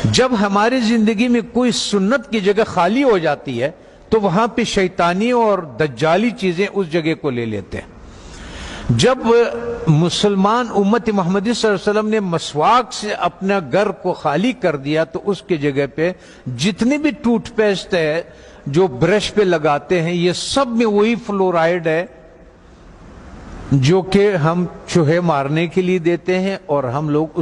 جب ہماری زندگی میں کوئی سنت کی جگہ خالی ہو جاتی ہے تو وہاں پہ شیطانی اور دجالی چیزیں اس جگہ کو لے لیتے ہیں۔ جب مسلمان امت محمدی صلی اللہ علیہ وسلم نے مسواک سے اپنا گھر کو خالی کر دیا تو اس کی جگہ پہ جتنے بھی ٹوتھ پیسٹ ہے جو برش پہ لگاتے ہیں یہ سب میں وہی فلورائڈ ہے جو کہ ہم چوہے مارنے کے لیے دیتے ہیں، اور ہم لوگ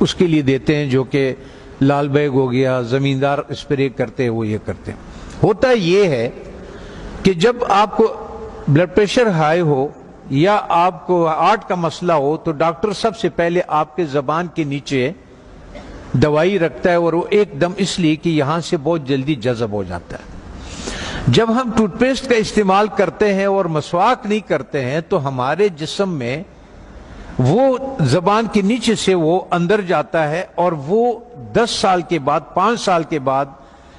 اس کے لیے دیتے ہیں جو کہ لال بیگ ہو گیا، زمیندار اسپرے کرتے ہیں وہ یہ کرتے ہیں۔ ہوتا یہ ہے کہ جب آپ کو بلڈ پریشر ہائی ہو یا آپ کو ہارٹ کا مسئلہ ہو تو ڈاکٹر سب سے پہلے آپ کے زبان کے نیچے دوائی رکھتا ہے، اور وہ ایک دم اس لیے کہ یہاں سے بہت جلدی جذب ہو جاتا ہے۔ جب ہم ٹوتھ پیسٹ کا استعمال کرتے ہیں اور مسواک نہیں کرتے ہیں تو ہمارے جسم میں وہ زبان کے نیچے سے وہ اندر جاتا ہے، اور وہ 10 سال کے بعد 5 سال کے بعد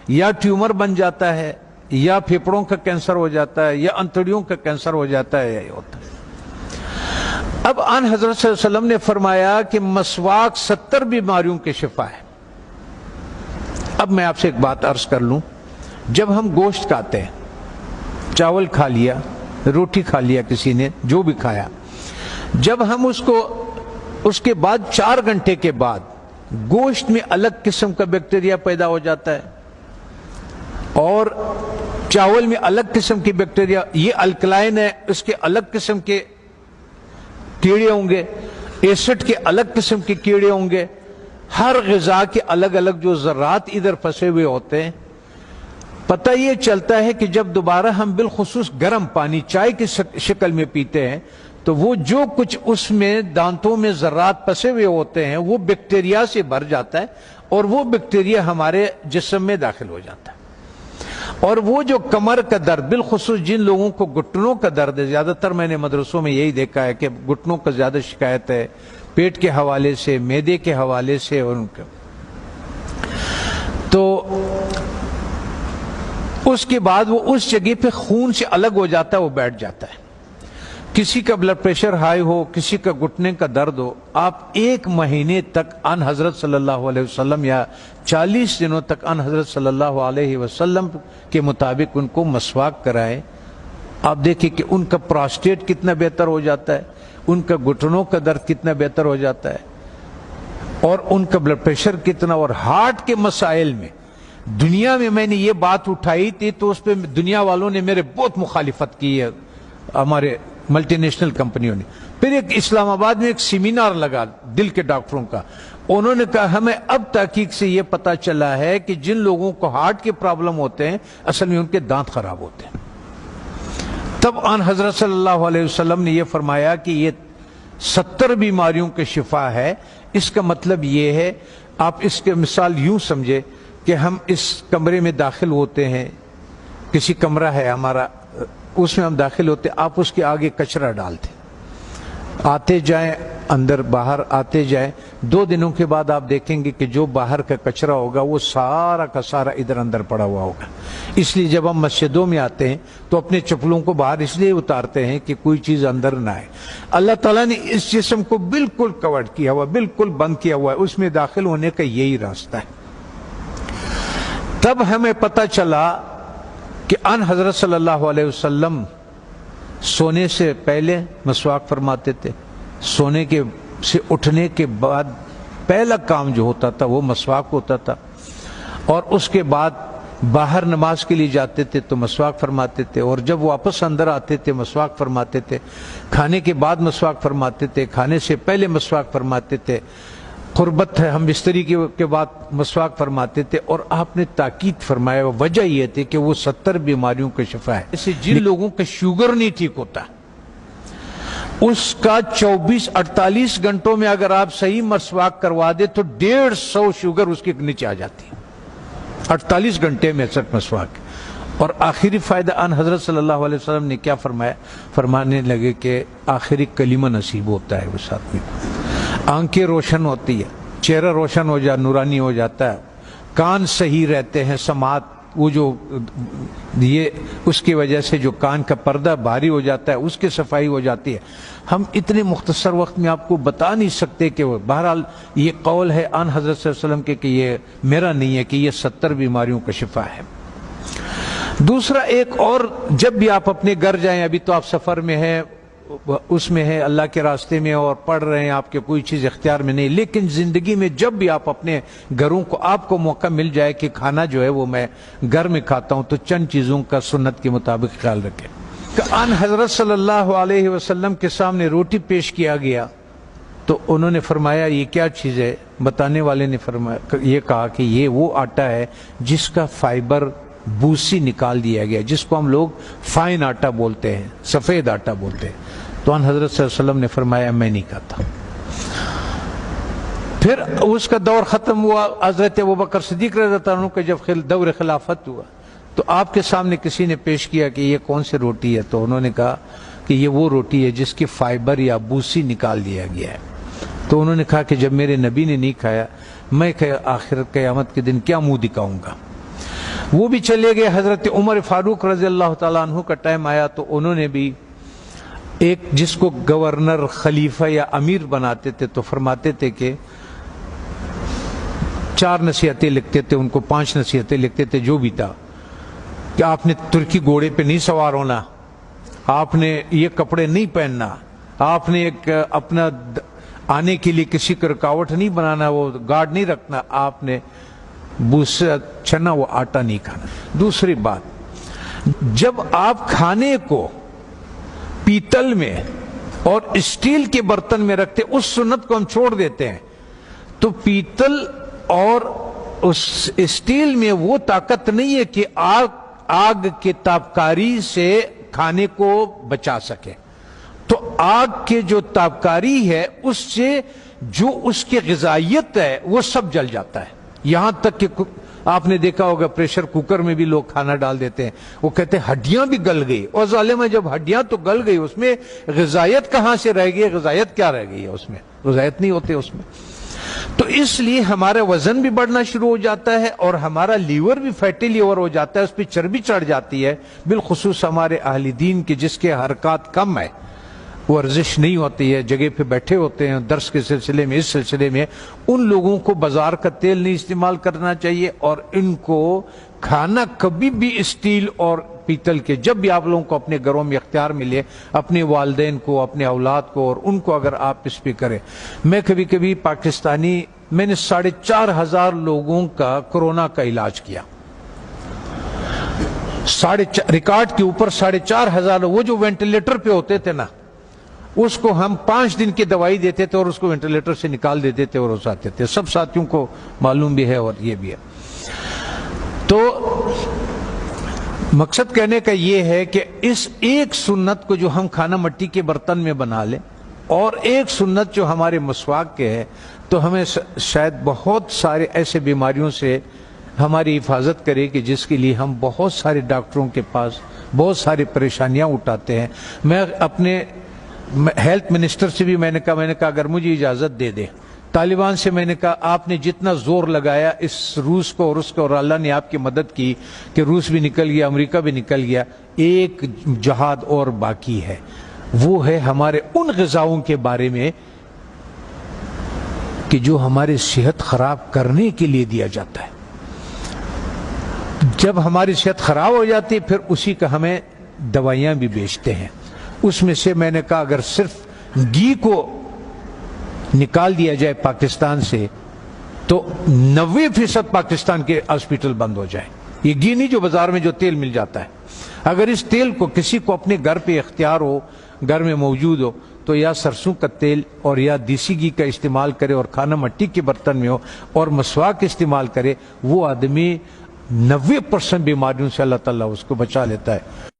یا ٹیومر بن جاتا ہے یا پھیپھڑوں کا کینسر ہو جاتا ہے یا انتڑیوں کا کینسر ہو جاتا ہے، یہ ہوتا ہے۔ اب آن حضرت صلی اللہ علیہ وسلم نے فرمایا کہ مسواک 70 بیماریوں کے شفا ہے۔ اب میں آپ سے ایک بات عرض کر لوں، جب ہم گوشت کھاتے ہیں، چاول کھا لیا، روٹی کھا لیا، کسی نے جو بھی کھایا، جب ہم اس کے بعد 4 گھنٹے کے بعد گوشت میں الگ قسم کا بیکٹیریا پیدا ہو جاتا ہے اور چاول میں الگ قسم کی بیکٹیریا، یہ الکلائن ہے، اس کے الگ قسم کے کیڑے ہوں گے، ایسڈ کے الگ قسم کے کیڑے ہوں گے، ہر غذا کے الگ الگ جو ذرات ادھر پھنسے ہوئے ہوتے ہیں۔ پتہ یہ چلتا ہے کہ جب دوبارہ ہم بالخصوص گرم پانی چائے کی شکل میں پیتے ہیں تو وہ جو کچھ اس میں دانتوں میں ذرات پھنسے ہوئے ہوتے ہیں وہ بیکٹیریا سے بھر جاتا ہے، اور وہ بیکٹیریا ہمارے جسم میں داخل ہو جاتا ہے۔ اور وہ جو کمر کا درد، بالخصوص جن لوگوں کو گھٹنوں کا درد ہے، زیادہ تر میں نے مدرسوں میں یہی دیکھا ہے کہ گھٹنوں کا زیادہ شکایت ہے، پیٹ کے حوالے سے، معدے کے حوالے سے، اور ان کا تو اس کے بعد وہ اس جگہ پہ خون سے الگ ہو جاتا ہے، وہ بیٹھ جاتا ہے۔ کسی کا بلڈ پریشر ہائی ہو، کسی کا گھٹنے کا درد ہو، آپ 1 مہینے تک ان حضرت صلی اللہ علیہ وسلم یا 40 دنوں تک ان حضرت صلی اللہ علیہ وسلم کے مطابق ان کو مسواک کرائیں۔ آپ دیکھیں کہ ان کا پراسٹیٹ کتنا بہتر ہو جاتا ہے، ان کا گھٹنوں کا درد کتنا بہتر ہو جاتا ہے، اور ان کا بلڈ پریشر کتنا، اور ہارٹ کے مسائل میں دنیا میں نے یہ بات اٹھائی تھی تو اس پہ دنیا والوں نے میرے بہت مخالفت کی ہے، ہمارے ملٹی نیشنل کمپنیوں نے۔ پھر ایک اسلام آباد میں ایک سیمینار لگا دل کے ڈاکٹروں کا، انہوں نے کہا ہمیں اب تحقیق سے یہ پتا چلا ہے کہ جن لوگوں کو ہارٹ کے پرابلم ہوتے ہیں اصل میں ان کے دانت خراب ہوتے ہیں۔ تب آن حضرت صلی اللہ علیہ وسلم نے یہ فرمایا کہ یہ 70 بیماریوں کے شفا ہے۔ اس کا مطلب یہ ہے، آپ اس کے مثال یوں سمجھے کہ ہم اس کمرے میں داخل ہوتے ہیں، کسی کمرہ ہے ہمارا، اس میں ہم داخل ہوتے، آپ اس کے آگے کچرا ڈالتے، آتے جائیں اندر باہر آتے جائیں، 2 دنوں کے بعد آپ دیکھیں گے کہ جو باہر کا کچرا ہوگا وہ سارا کا سارا ادھر اندر پڑا ہوا ہوگا۔ اس لیے جب ہم مسجدوں میں آتے ہیں تو اپنے چپلوں کو باہر اس لیے اتارتے ہیں کہ کوئی چیز اندر نہ آئے۔ اللہ تعالیٰ نے اس جسم کو بالکل کور کیا ہوا، بالکل بند کیا ہوا ہے، اس میں داخل ہونے کا یہی راستہ ہے۔ تب ہمیں پتہ چلا کہ ان حضرت صلی اللہ علیہ وسلم سونے سے پہلے مسواک فرماتے تھے، سونے کے سے اٹھنے کے بعد پہلا کام جو ہوتا تھا وہ مسواک ہوتا تھا، اور اس کے بعد باہر نماز کے لیے جاتے تھے تو مسواک فرماتے تھے، اور جب واپس اندر آتے تھے مسواک فرماتے تھے، کھانے کے بعد مسواک فرماتے تھے، کھانے سے پہلے مسواک فرماتے تھے، قربت ہے ہم بستری کے بعد مسواک فرماتے تھے۔ اور آپ نے تاکید فرمایا، وجہ یہ تھی کہ وہ 70 بیماریوں کا شفا ہے۔ اسے جن لوگوں کا شوگر نہیں ٹھیک ہوتا اس کا 24-48 گھنٹوں میں اگر آپ صحیح مسواک کروا دے تو 150 شوگر اس کے نیچے آ جاتی ہے، 48 گھنٹے میں صرف مسواک۔ اور آخری فائدہ ان حضرت صلی اللہ علیہ وسلم نے کیا فرمایا؟ فرمانے لگے کہ آخری کلمہ نصیب ہوتا ہے اس آدمی کو، آنکھیں روشن ہوتی ہے، چہرہ روشن ہو جاتا، نورانی ہو جاتا ہے، کان صحیح رہتے ہیں، سماعت وہ جو یہ اس کی وجہ سے جو کان کا پردہ بھاری ہو جاتا ہے اس کی صفائی ہو جاتی ہے. ہم اتنے مختصر وقت میں آپ کو بتا نہیں سکتے کہ وہ بہرحال یہ قول ہے آن حضرت صلی اللہ علیہ وسلم کے کہ یہ میرا نہیں ہے کہ یہ 70 بیماریوں کا شفا ہے. دوسرا ایک اور، جب بھی آپ اپنے گھر جائیں، ابھی تو آپ سفر میں ہیں، اس میں ہے اللہ کے راستے میں اور پڑھ رہے ہیں، آپ کے کوئی چیز اختیار میں نہیں، لیکن زندگی میں جب بھی آپ اپنے گھروں کو آپ کو موقع مل جائے کہ کھانا جو ہے وہ میں گھر میں کھاتا ہوں، تو چند چیزوں کا سنت کے مطابق خیال رکھیں. کہ ان حضرت صلی اللہ علیہ وسلم کے سامنے روٹی پیش کیا گیا تو انہوں نے فرمایا یہ کیا چیز ہے؟ بتانے والے نے فرمایا، یہ کہا کہ یہ وہ آٹا ہے جس کا فائبر بوسی نکال دیا گیا، جس کو ہم لوگ فائن آٹا بولتے ہیں، سفید آٹا بولتے ہیں. تو ان حضرت صلی اللہ علیہ وسلم نے فرمایا میں نہیں کھاتا. پھر اس کا دور ختم ہوا. حضرت ابوبکر صدیق رضی اللہ عنہ کا جب دور خلافت ہوا تو آپ کے سامنے کسی نے پیش کیا کہ یہ کون سی روٹی ہے؟ تو انہوں نے کہا کہ یہ وہ روٹی ہے جس کی فائبر یا بوسی نکال دیا گیا ہے. تو انہوں نے کہا کہ جب میرے نبی نے نہیں کھایا، میں آخر قیامت کے دن کیا منہ دکھاؤں گا؟ وہ بھی چلے گئے. حضرت عمر فاروق رضی اللہ تعالیٰ عنہ کا ٹائم آیا تو انہوں نے بھی ایک جس کو گورنر، خلیفہ یا امیر بناتے تھے تو فرماتے تھے کہ 4 نصیحتیں لکھتے تھے، ان کو 5 نصیحتیں لکھتے تھے، جو بھی تھا کہ آپ نے ترکی گھوڑے پہ نہیں سوار ہونا، آپ نے یہ کپڑے نہیں پہننا، آپ نے ایک اپنا آنے کے لیے کسی کو رکاوٹ نہیں بنانا، وہ گارڈ نہیں رکھنا، آپ نے بوسا چنا وہ آٹا نہیں کھانا. دوسری بات، جب آپ کھانے کو پیتل میں اور اسٹیل کے برتن میں رکھتے، اس سنت کو ہم چھوڑ دیتے ہیں. تو پیتل اور اس اسٹیل میں وہ طاقت نہیں ہے کہ آگ کے تابکاری سے کھانے کو بچا سکے. تو آگ کے جو تابکاری ہے اس سے جو اس کی غذائیت ہے وہ سب جل جاتا ہے. یہاں تک کہ آپ نے دیکھا ہوگا پریشر کوکر میں بھی لوگ کھانا ڈال دیتے ہیں، وہ کہتے ہیں ہڈیاں بھی گل گئی. اور ظالم ہے، جب ہڈیاں تو گل گئی اس میں غذائیت کہاں سے رہ گئی؟ غذائیت کیا رہ گئی ہے اس میں؟ غذائیت نہیں ہوتے اس میں. تو اس لیے ہمارا وزن بھی بڑھنا شروع ہو جاتا ہے اور ہمارا لیور بھی فیٹی لیور ہو جاتا ہے، اس پہ چربی چڑھ جاتی ہے. بالخصوص ہمارے اہل دین کے جس کے حرکات کم ہے، ورزش نہیں ہوتی ہے، جگہ پہ بیٹھے ہوتے ہیں درس کے سلسلے میں، اس سلسلے میں، ان لوگوں کو بازار کا تیل نہیں استعمال کرنا چاہیے. اور ان کو کھانا کبھی بھی اسٹیل اور پیتل کے، جب بھی آپ لوگوں کو اپنے گھروں میں اختیار ملے، اپنے والدین کو، اپنے اولاد کو اور ان کو اگر آپ اس پہ کریں. میں کبھی کبھی پاکستانی، میں نے 4,500 لوگوں کا کورونا کا علاج کیا، ریکارڈ کے اوپر 4,500. وہ جو وینٹیلیٹر پہ ہوتے تھے نا، اس کو ہم 5 دن کی دوائی دیتے تھے اور اس کو وینٹیلیٹر سے نکال دیتے تھے اور اس آتے تھے. سب ساتھیوں کو معلوم بھی ہے اور یہ بھی ہے. تو مقصد کہنے کا یہ ہے کہ اس ایک سنت کو جو ہم کھانا مٹی کے برتن میں بنا لیں، اور ایک سنت جو ہمارے مسواک کے ہے، تو ہمیں شاید بہت سارے ایسے بیماریوں سے ہماری حفاظت کرے کہ جس کے لیے ہم بہت سارے ڈاکٹروں کے پاس بہت ساری پریشانیاں اٹھاتے ہیں. میں اپنے ہیلتھ منسٹر سے بھی میں نے کہا اگر مجھے اجازت دے دے، طالبان سے میں نے کہا آپ نے جتنا زور لگایا اس روس کو اور اس کو، اور اللہ نے آپ کی مدد کی کہ روس بھی نکل گیا، امریکہ بھی نکل گیا، ایک جہاد اور باقی ہے. وہ ہے ہمارے ان غذاؤں کے بارے میں کہ جو ہماری صحت خراب کرنے کے لیے دیا جاتا ہے. جب ہماری صحت خراب ہو جاتی ہے پھر اسی کا ہمیں دوائیاں بھی بیچتے ہیں. اس میں سے میں نے کہا اگر صرف گھی کو نکال دیا جائے پاکستان سے تو 90% پاکستان کے ہاسپٹل بند ہو جائیں. یہ گھی نہیں جو بازار میں جو تیل مل جاتا ہے. اگر اس تیل کو کسی کو اپنے گھر پہ اختیار ہو، گھر میں موجود ہو، تو یا سرسوں کا تیل اور یا دیسی گھی کا استعمال کرے اور کھانا مٹی کے برتن میں ہو اور مسواک استعمال کرے. وہ آدمی 90% بیماریوں سے اللہ تعالیٰ اس کو بچا لیتا ہے.